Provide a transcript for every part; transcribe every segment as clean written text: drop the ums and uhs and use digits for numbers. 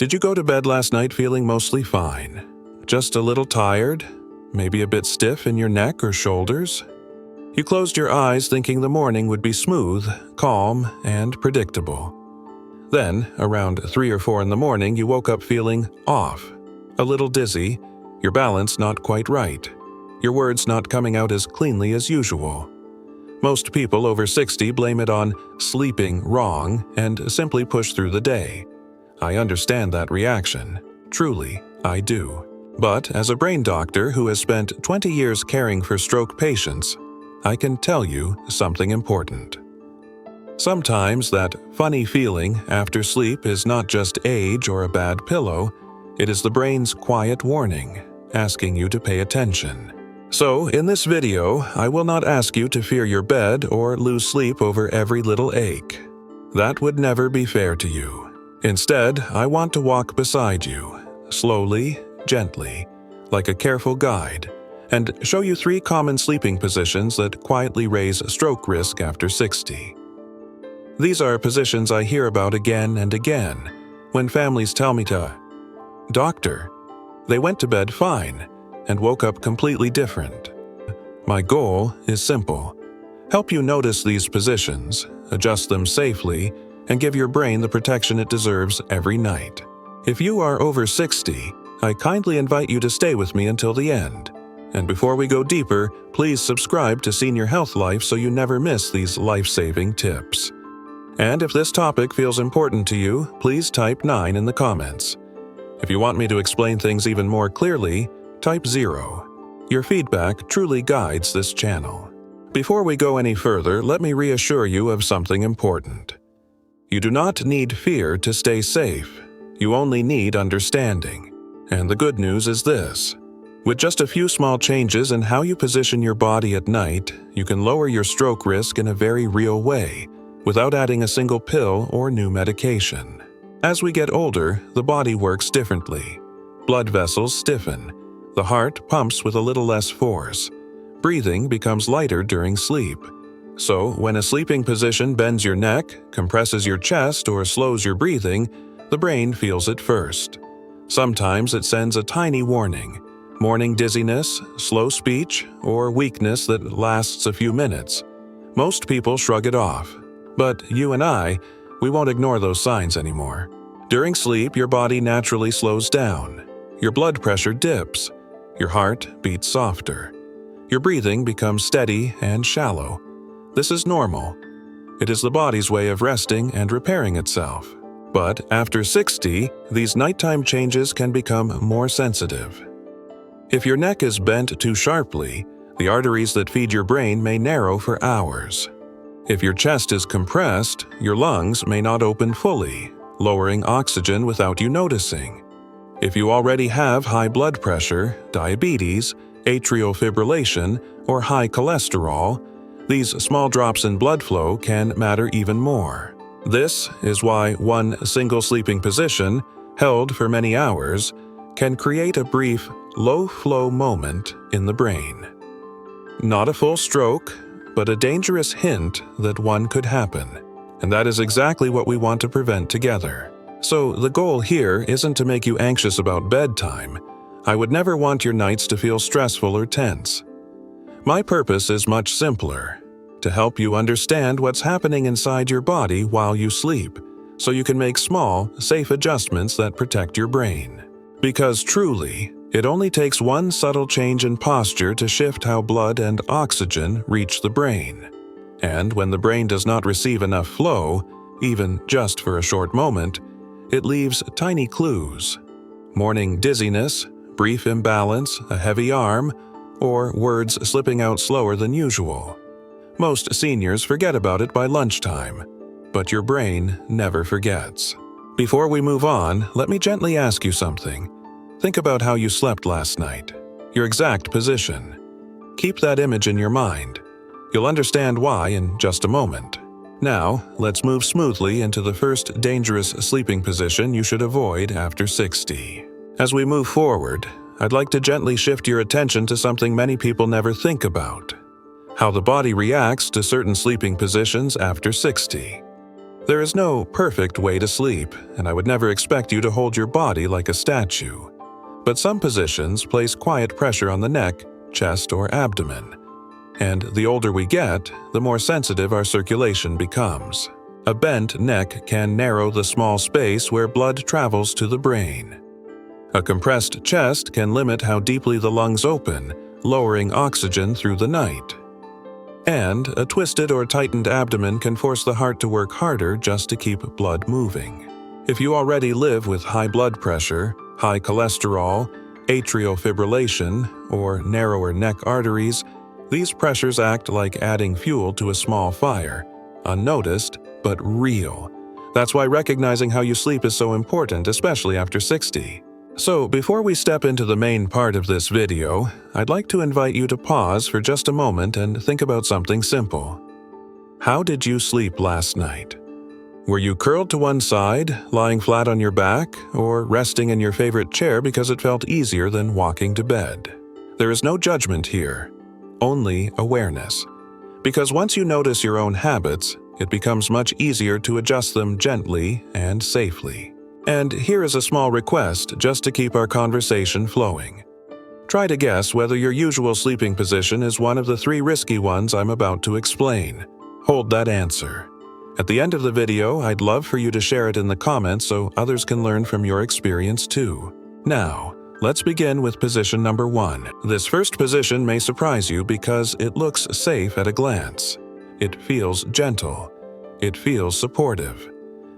Did you go to bed last night feeling mostly fine? Just a little tired? Maybe a bit stiff in your neck or shoulders? You closed your eyes thinking the morning would be smooth, calm, and predictable. Then, around 3 or 4 in the morning, you woke up feeling off, a little dizzy, your balance not quite right, your words not coming out as cleanly as usual. Most people over 60 blame it on sleeping wrong and simply push through the day. I understand that reaction. Truly, I do. But as a brain doctor who has spent 20 years caring for stroke patients, I can tell you something important. Sometimes that funny feeling after sleep is not just age or a bad pillow, it is the brain's quiet warning, asking you to pay attention. So, in this video, I will not ask you to fear your bed or lose sleep over every little ache. That would never be fair to you. Instead, I want to walk beside you, slowly, gently, like a careful guide, and show you 3 common sleeping positions that quietly raise stroke risk after 60. These are positions I hear about again and again when families tell me Doctor, they went to bed fine and woke up completely different. My goal is simple: help you notice these positions, adjust them safely, and give your brain the protection it deserves every night. If you are over 60, I kindly invite you to stay with me until the end. And before we go deeper, please subscribe to Senior Health Life so you never miss these life-saving tips. And if this topic feels important to you, please type 9 in the comments. If you want me to explain things even more clearly, type 0. Your feedback truly guides this channel. Before we go any further, let me reassure you of something important. You do not need fear to stay safe. You only need understanding. And the good news is this: with just a few small changes in how you position your body at night, you can lower your stroke risk in a very real way, without adding a single pill or new medication. As we get older, the body works differently. Blood vessels stiffen. The heart pumps with a little less force. Breathing becomes lighter during sleep. So, when a sleeping position bends your neck, compresses your chest, or slows your breathing, the brain feels it first. Sometimes it sends a tiny warning: morning dizziness, slow speech, or weakness that lasts a few minutes. Most people shrug it off. But you and we won't ignore those signs anymore. During sleep, your body naturally slows down. Your blood pressure dips. Your heart beats softer. Your breathing becomes steady and shallow. This is normal. It is the body's way of resting and repairing itself. But after 60, these nighttime changes can become more sensitive. If your neck is bent too sharply, the arteries that feed your brain may narrow for hours. If your chest is compressed, your lungs may not open fully, lowering oxygen without you noticing. If you already have high blood pressure, diabetes, atrial fibrillation, or high cholesterol, these small drops in blood flow can matter even more. This is why one single sleeping position, held for many hours, can create a brief, low-flow moment in the brain. Not a full stroke, but a dangerous hint that one could happen. And that is exactly what we want to prevent together. So the goal here isn't to make you anxious about bedtime. I would never want your nights to feel stressful or tense. My purpose is much simpler: to help you understand what's happening inside your body while you sleep, so you can make small, safe adjustments that protect your brain. Because truly, it only takes one subtle change in posture to shift how blood and oxygen reach the brain. And when the brain does not receive enough flow, even just for a short moment, it leaves tiny clues: morning dizziness, brief imbalance, a heavy arm, or words slipping out slower than usual. Most seniors forget about it by lunchtime, but your brain never forgets. Before we move on, let me gently ask you something. Think about how you slept last night, your exact position. Keep that image in your mind. You'll understand why in just a moment. Now, let's move smoothly into the first dangerous sleeping position you should avoid after 60. As we move forward, I'd like to gently shift your attention to something many people never think about: how the body reacts to certain sleeping positions after 60. There is no perfect way to sleep, and I would never expect you to hold your body like a statue. But some positions place quiet pressure on the neck, chest, or abdomen. And the older we get, the more sensitive our circulation becomes. A bent neck can narrow the small space where blood travels to the brain. A compressed chest can limit how deeply the lungs open, lowering oxygen through the night. And a twisted or tightened abdomen can force the heart to work harder just to keep blood moving. If you already live with high blood pressure, high cholesterol, atrial fibrillation, or narrower neck arteries, these pressures act like adding fuel to a small fire, unnoticed but real. That's why recognizing how you sleep is so important, especially after 60. So, before we step into the main part of this video, I'd like to invite you to pause for just a moment and think about something simple. How did you sleep last night? Were you curled to one side, lying flat on your back, or resting in your favorite chair because it felt easier than walking to bed? There is no judgment here, only awareness. Because once you notice your own habits, it becomes much easier to adjust them gently and safely. And here is a small request just to keep our conversation flowing. Try to guess whether your usual sleeping position is one of the 3 risky ones I'm about to explain. Hold that answer. At the end of the video, I'd love for you to share it in the comments so others can learn from your experience too. Now, let's begin with position number 1. This first position may surprise you because it looks safe at a glance. It feels gentle. It feels supportive.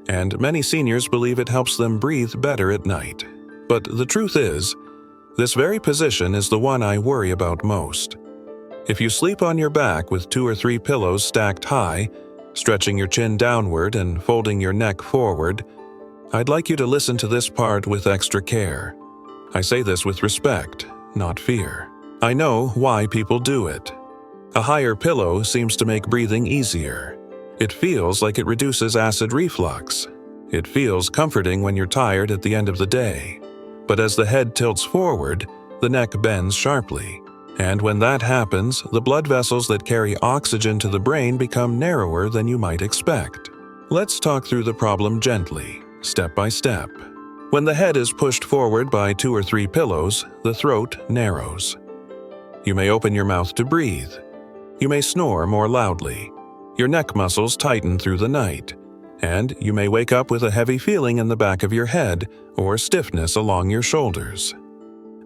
And many seniors believe it helps them breathe better at night. But the truth is, this very position is the one I worry about most. If you sleep on your back with 2 or 3 pillows stacked high, stretching your chin downward and folding your neck forward, I'd like you to listen to this part with extra care. I say this with respect, not fear. I know why people do it. A higher pillow seems to make breathing easier. It feels like it reduces acid reflux. It feels comforting when you're tired at the end of the day. But as the head tilts forward, the neck bends sharply. And when that happens, the blood vessels that carry oxygen to the brain become narrower than you might expect. Let's talk through the problem gently, step by step. When the head is pushed forward by 2 or 3 pillows, the throat narrows. You may open your mouth to breathe. You may snore more loudly. Your neck muscles tighten through the night, and you may wake up with a heavy feeling in the back of your head or stiffness along your shoulders.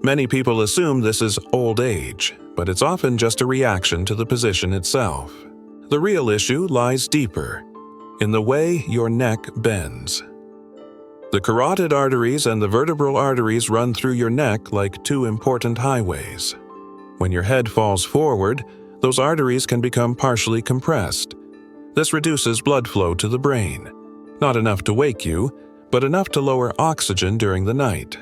Many people assume this is old age, but it's often just a reaction to the position itself. The real issue lies deeper, in the way your neck bends. The carotid arteries and the vertebral arteries run through your neck like 2 important highways. When your head falls forward, those arteries can become partially compressed. This reduces blood flow to the brain. Not enough to wake you, but enough to lower oxygen during the night.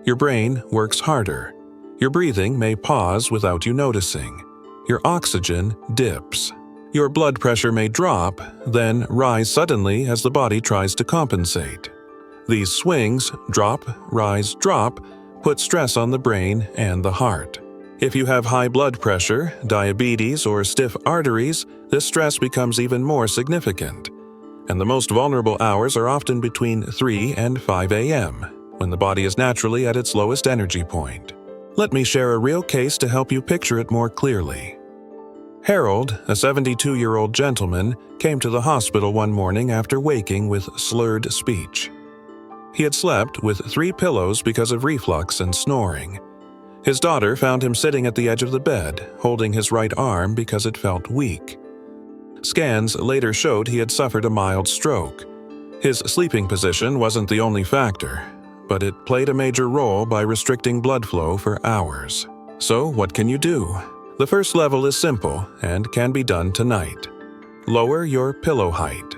Your brain works harder. Your breathing may pause without you noticing. Your oxygen dips. Your blood pressure may drop, then rise suddenly as the body tries to compensate. These swings, drop, rise, drop, put stress on the brain and the heart. If you have high blood pressure, diabetes, or stiff arteries, this stress becomes even more significant. And the most vulnerable hours are often between 3 and 5 a.m., when the body is naturally at its lowest energy point. Let me share a real case to help you picture it more clearly. Harold, a 72-year-old gentleman, came to the hospital one morning after waking with slurred speech. He had slept with 3 pillows because of reflux and snoring. His daughter found him sitting at the edge of the bed, holding his right arm because it felt weak. Scans later showed he had suffered a mild stroke. His sleeping position wasn't the only factor, but it played a major role by restricting blood flow for hours. So, what can you do? The first level is simple and can be done tonight. Lower your pillow height.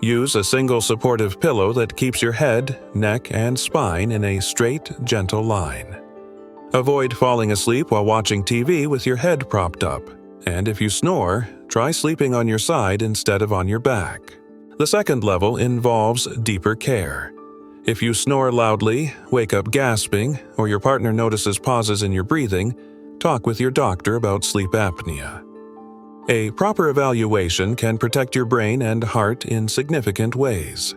Use a single supportive pillow that keeps your head, neck, and spine in a straight, gentle line. Avoid falling asleep while watching TV with your head propped up, and if you snore, try sleeping on your side instead of on your back. The second level involves deeper care. If you snore loudly, wake up gasping, or your partner notices pauses in your breathing, talk with your doctor about sleep apnea. A proper evaluation can protect your brain and heart in significant ways.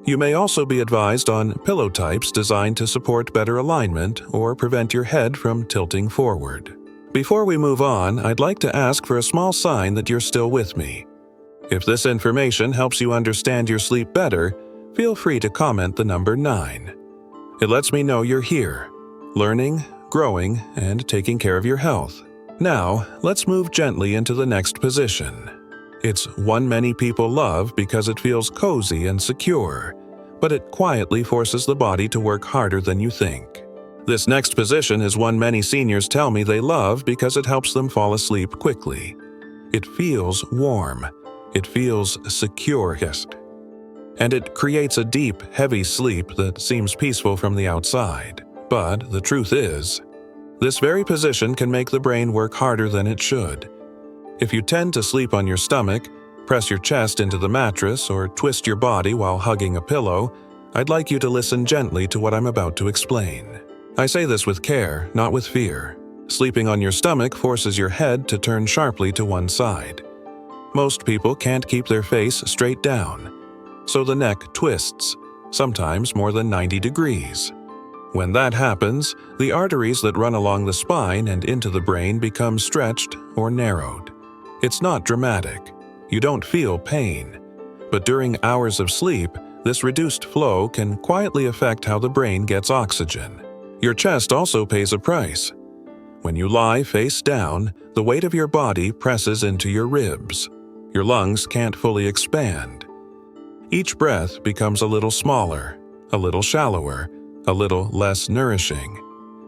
You may also be advised on pillow types designed to support better alignment or prevent your head from tilting forward. Before we move on, I'd like to ask for a small sign that you're still with me. If this information helps you understand your sleep better, feel free to comment the number 9. It lets me know you're here, learning, growing, and taking care of your health. Now, let's move gently into the next position. It's one many people love because it feels cozy and secure, but it quietly forces the body to work harder than you think. This next position is one many seniors tell me they love because it helps them fall asleep quickly. It feels warm. It feels secure, and it creates a deep, heavy sleep that seems peaceful from the outside. But the truth is, this very position can make the brain work harder than it should. If you tend to sleep on your stomach, press your chest into the mattress, or twist your body while hugging a pillow, I'd like you to listen gently to what I'm about to explain. I say this with care, not with fear. Sleeping on your stomach forces your head to turn sharply to one side. Most people can't keep their face straight down, so the neck twists, sometimes more than 90 degrees. When that happens, the arteries that run along the spine and into the brain become stretched or narrowed. It's not dramatic. You don't feel pain. But during hours of sleep, this reduced flow can quietly affect how the brain gets oxygen. Your chest also pays a price. When you lie face down, the weight of your body presses into your ribs. Your lungs can't fully expand. Each breath becomes a little smaller, a little shallower, a little less nourishing.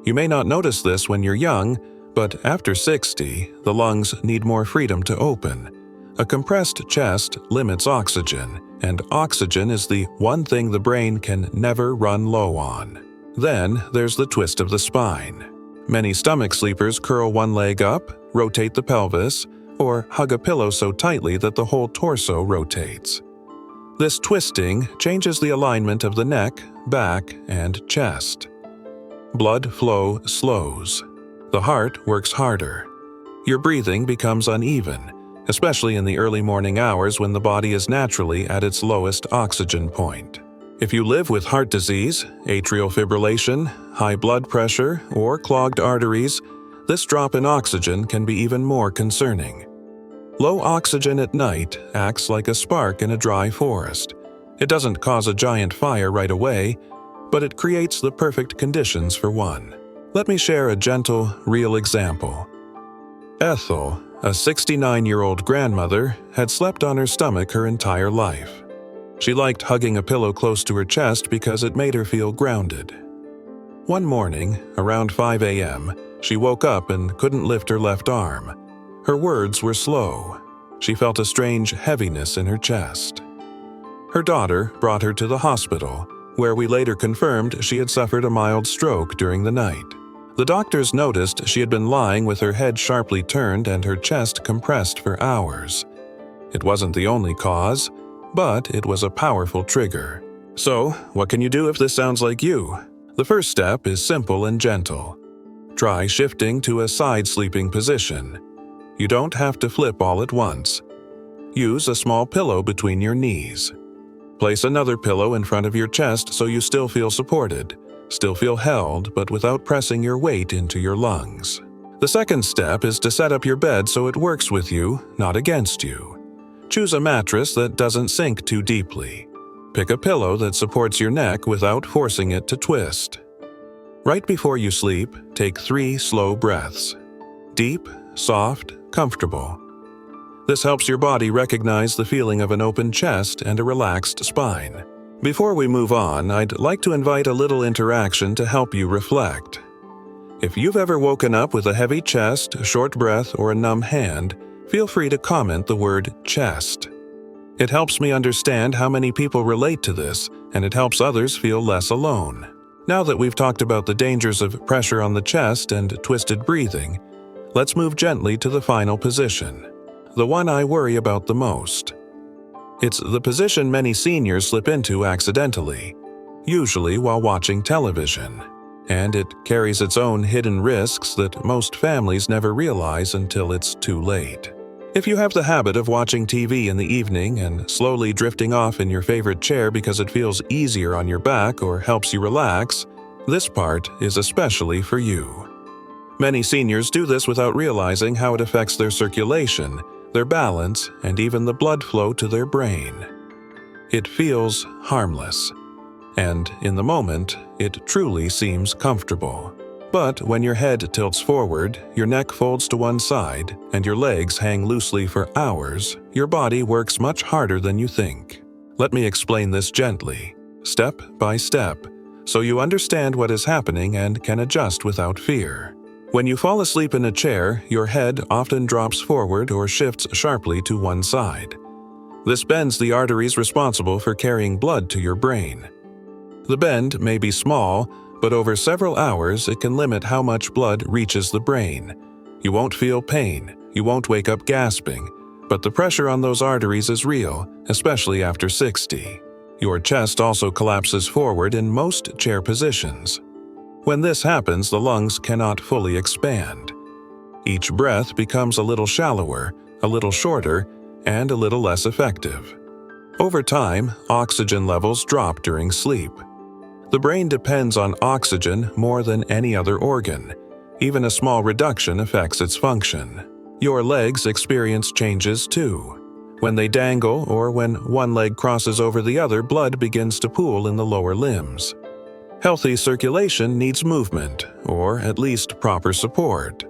You may not notice this when you're young, but after 60, the lungs need more freedom to open. A compressed chest limits oxygen, and oxygen is the one thing the brain can never run low on. Then there's the twist of the spine. Many stomach sleepers curl one leg up, rotate the pelvis, or hug a pillow so tightly that the whole torso rotates. This twisting changes the alignment of the neck, back, and chest. Blood flow slows. The heart works harder. Your breathing becomes uneven, especially in the early morning hours when the body is naturally at its lowest oxygen point. If you live with heart disease, atrial fibrillation, high blood pressure, or clogged arteries, this drop in oxygen can be even more concerning. Low oxygen at night acts like a spark in a dry forest. It doesn't cause a giant fire right away, but it creates the perfect conditions for one. Let me share a gentle, real example. Ethel, a 69-year-old grandmother, had slept on her stomach her entire life. She liked hugging a pillow close to her chest because it made her feel grounded. One morning, around 5 a.m., she woke up and couldn't lift her left arm. Her words were slow. She felt a strange heaviness in her chest. Her daughter brought her to the hospital, where we later confirmed she had suffered a mild stroke during the night. The doctors noticed she had been lying with her head sharply turned and her chest compressed for hours. It wasn't the only cause, but it was a powerful trigger. So, what can you do if this sounds like you? The first step is simple and gentle. Try shifting to a side sleeping position. You don't have to flip all at once. Use a small pillow between your knees. Place another pillow in front of your chest so you still feel supported, still feel held, but without pressing your weight into your lungs. The second step is to set up your bed so it works with you, not against you. Choose a mattress that doesn't sink too deeply. Pick a pillow that supports your neck without forcing it to twist. Right before you sleep, take 3 slow breaths. Deep, soft, comfortable. This helps your body recognize the feeling of an open chest and a relaxed spine. Before we move on, I'd like to invite a little interaction to help you reflect. If you've ever woken up with a heavy chest, a short breath, or a numb hand, feel free to comment the word chest. It helps me understand how many people relate to this, and it helps others feel less alone. Now that we've talked about the dangers of pressure on the chest and twisted breathing, let's move gently to the final position, the one I worry about the most. It's the position many seniors slip into accidentally, usually while watching television, and it carries its own hidden risks that most families never realize until it's too late. If you have the habit of watching TV in the evening and slowly drifting off in your favorite chair because it feels easier on your back or helps you relax, this part is especially for you. Many seniors do this without realizing how it affects their circulation, their balance, and even the blood flow to their brain. It feels harmless, and in the moment, it truly seems comfortable. But when your head tilts forward, your neck folds to one side, and your legs hang loosely for hours, your body works much harder than you think. Let me explain this gently, step by step, so you understand what is happening and can adjust without fear. When you fall asleep in a chair, your head often drops forward or shifts sharply to one side. This bends the arteries responsible for carrying blood to your brain. The bend may be small, but over several hours it can limit how much blood reaches the brain. You won't feel pain, you won't wake up gasping, but the pressure on those arteries is real, especially after 60. Your chest also collapses forward in most chair positions. When this happens, the lungs cannot fully expand. Each breath becomes a little shallower, a little shorter, and a little less effective. Over time, oxygen levels drop during sleep. The brain depends on oxygen more than any other organ. Even a small reduction affects its function. Your legs experience changes too. When they dangle or when one leg crosses over the other, blood begins to pool in the lower limbs. Healthy circulation needs movement, or at least proper support.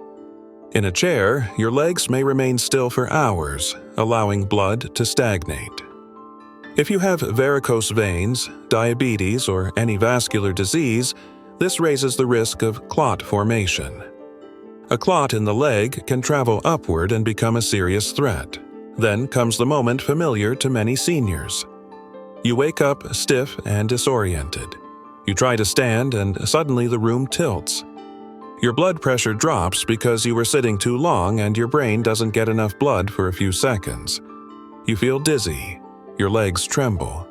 In a chair, your legs may remain still for hours, allowing blood to stagnate. If you have varicose veins, diabetes, or any vascular disease, this raises the risk of clot formation. A clot in the leg can travel upward and become a serious threat. Then comes the moment familiar to many seniors. You wake up stiff and disoriented. You try to stand and suddenly the room tilts. Your blood pressure drops because you were sitting too long and your brain doesn't get enough blood for a few seconds. You feel dizzy. Your legs tremble.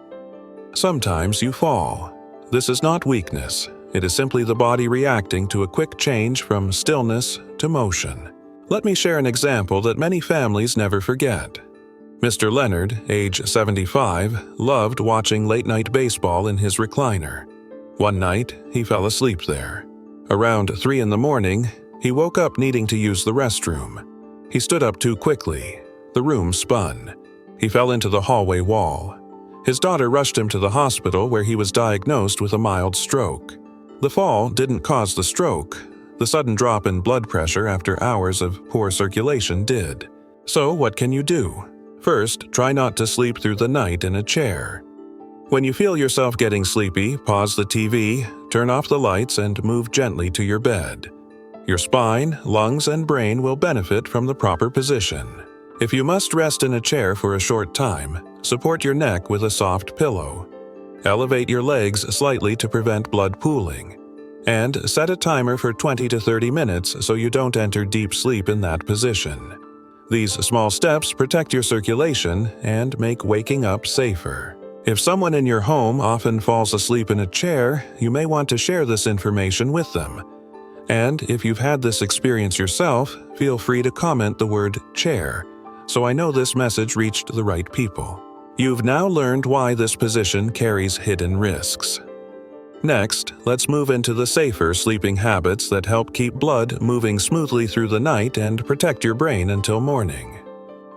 Sometimes you fall. This is not weakness. It is simply the body reacting to a quick change from stillness to motion. Let me share an example that many families never forget. Mr. Leonard, age 75, loved watching late-night baseball in his recliner. One night, he fell asleep there. Around 3 in the morning, he woke up needing to use the restroom. He stood up too quickly. The room spun. He fell into the hallway wall. His daughter rushed him to the hospital where he was diagnosed with a mild stroke. The fall didn't cause the stroke. The sudden drop in blood pressure after hours of poor circulation did. So what can you do? First, try not to sleep through the night in a chair. When you feel yourself getting sleepy, pause the TV, turn off the lights, and move gently to your bed. Your spine, lungs, and brain will benefit from the proper position. If you must rest in a chair for a short time, support your neck with a soft pillow. Elevate your legs slightly to prevent blood pooling. And set a timer for 20 to 30 minutes so you don't enter deep sleep in that position. These small steps protect your circulation and make waking up safer. If someone in your home often falls asleep in a chair, you may want to share this information with them. And if you've had this experience yourself, feel free to comment the word chair, so I know this message reached the right people. You've now learned why this position carries hidden risks. Next, let's move into the safer sleeping habits that help keep blood moving smoothly through the night and protect your brain until morning.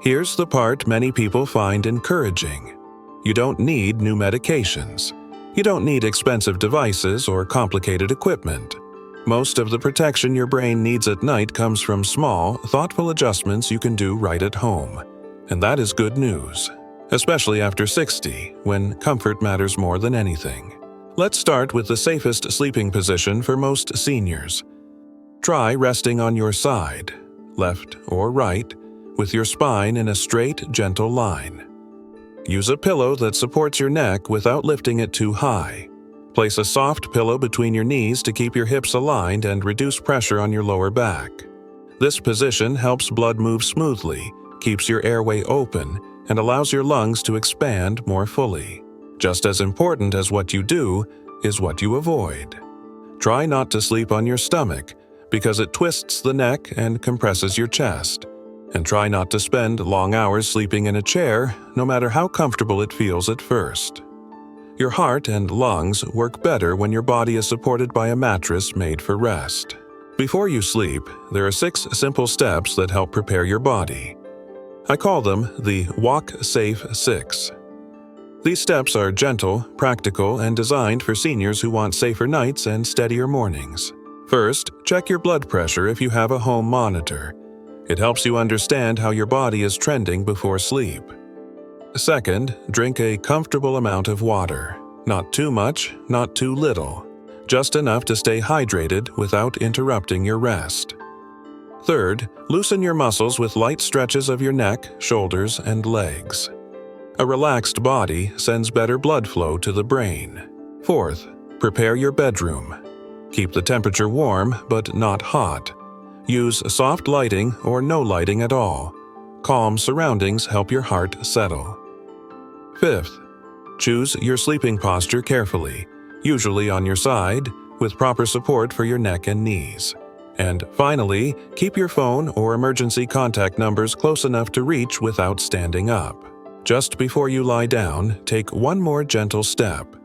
Here's the part many people find encouraging. You don't need new medications. You don't need expensive devices or complicated equipment. Most of the protection your brain needs at night comes from small, thoughtful adjustments you can do right at home. And that is good news, especially after 60, when comfort matters more than anything. Let's start with the safest sleeping position for most seniors. Try resting on your side, left or right, with your spine in a straight, gentle line. Use a pillow that supports your neck without lifting it too high. Place a soft pillow between your knees to keep your hips aligned and reduce pressure on your lower back. This position helps blood move smoothly, keeps your airway open, and allows your lungs to expand more fully. Just as important as what you do is what you avoid. Try not to sleep on your stomach because it twists the neck and compresses your chest. And try not to spend long hours sleeping in a chair, no matter how comfortable it feels at first. Your heart and lungs work better when your body is supported by a mattress made for rest. Before you sleep, there are 6 simple steps that help prepare your body. I call them the Walk Safe 6. These steps are gentle, practical, and designed for seniors who want safer nights and steadier mornings. First, check your blood pressure if you have a home monitor. It helps you understand how your body is trending before sleep. Second, drink a comfortable amount of water. Not too much, not too little. Just enough to stay hydrated without interrupting your rest. Third, loosen your muscles with light stretches of your neck, shoulders, and legs. A relaxed body sends better blood flow to the brain. Fourth, prepare your bedroom. Keep the temperature warm, but not hot. Use soft lighting or no lighting at all. Calm surroundings help your heart settle. Fifth, choose your sleeping posture carefully, usually on your side, with proper support for your neck and knees. And finally, keep your phone or emergency contact numbers close enough to reach without standing up. Just before you lie down, take one more gentle step,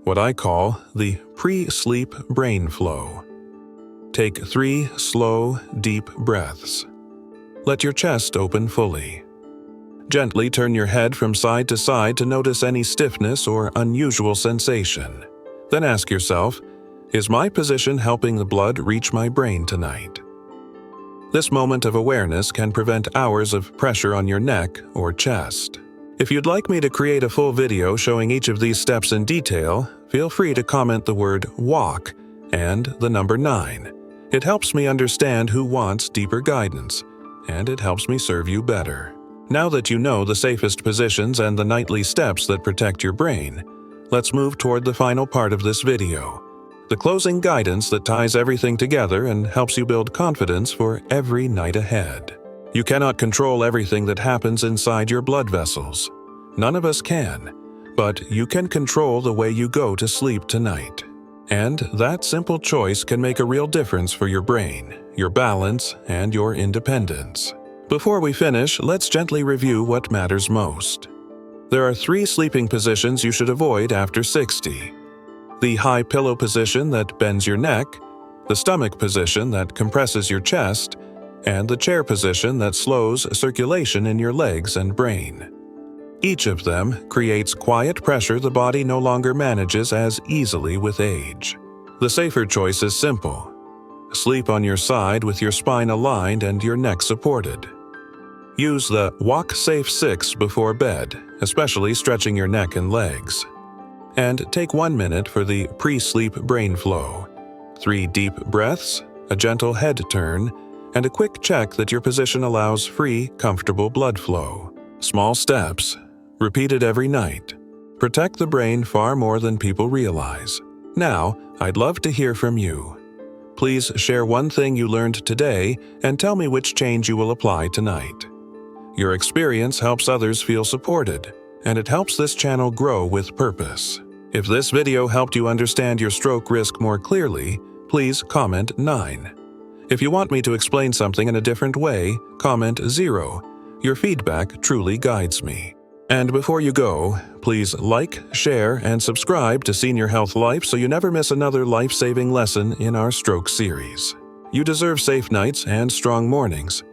what I call the pre-sleep brain flow. Take 3 slow, deep breaths. Let your chest open fully. Gently turn your head from side to side to notice any stiffness or unusual sensation. Then ask yourself, is my position helping the blood reach my brain tonight? This moment of awareness can prevent hours of pressure on your neck or chest. If you'd like me to create a full video showing each of these steps in detail, feel free to comment the word WALK and the number 9. It helps me understand who wants deeper guidance, and it helps me serve you better. Now that you know the safest positions and the nightly steps that protect your brain, let's move toward the final part of this video, the closing guidance that ties everything together and helps you build confidence for every night ahead. You cannot control everything that happens inside your blood vessels. None of us can, but you can control the way you go to sleep tonight. And that simple choice can make a real difference for your brain, your balance, and your independence. Before we finish, let's gently review what matters most. There are 3 sleeping positions you should avoid after 60. The high pillow position that bends your neck, the stomach position that compresses your chest, and the chair position that slows circulation in your legs and brain. Each of them creates quiet pressure the body no longer manages as easily with age. The safer choice is simple. Sleep on your side with your spine aligned and your neck supported. Use the Walk Safe 6 before bed, especially stretching your neck and legs. And take 1 minute for the pre-sleep brain flow. 3 deep breaths, a gentle head turn, and a quick check that your position allows free, comfortable blood flow. Small steps, repeated every night, protect the brain far more than people realize. Now, I'd love to hear from you. Please share one thing you learned today and tell me which change you will apply tonight. Your experience helps others feel supported, and it helps this channel grow with purpose. If this video helped you understand your stroke risk more clearly, please comment 9. If you want me to explain something in a different way, comment 0. Your feedback truly guides me. And before you go, please like, share, and subscribe to Senior Health Life so you never miss another life-saving lesson in our stroke series. You deserve safe nights and strong mornings,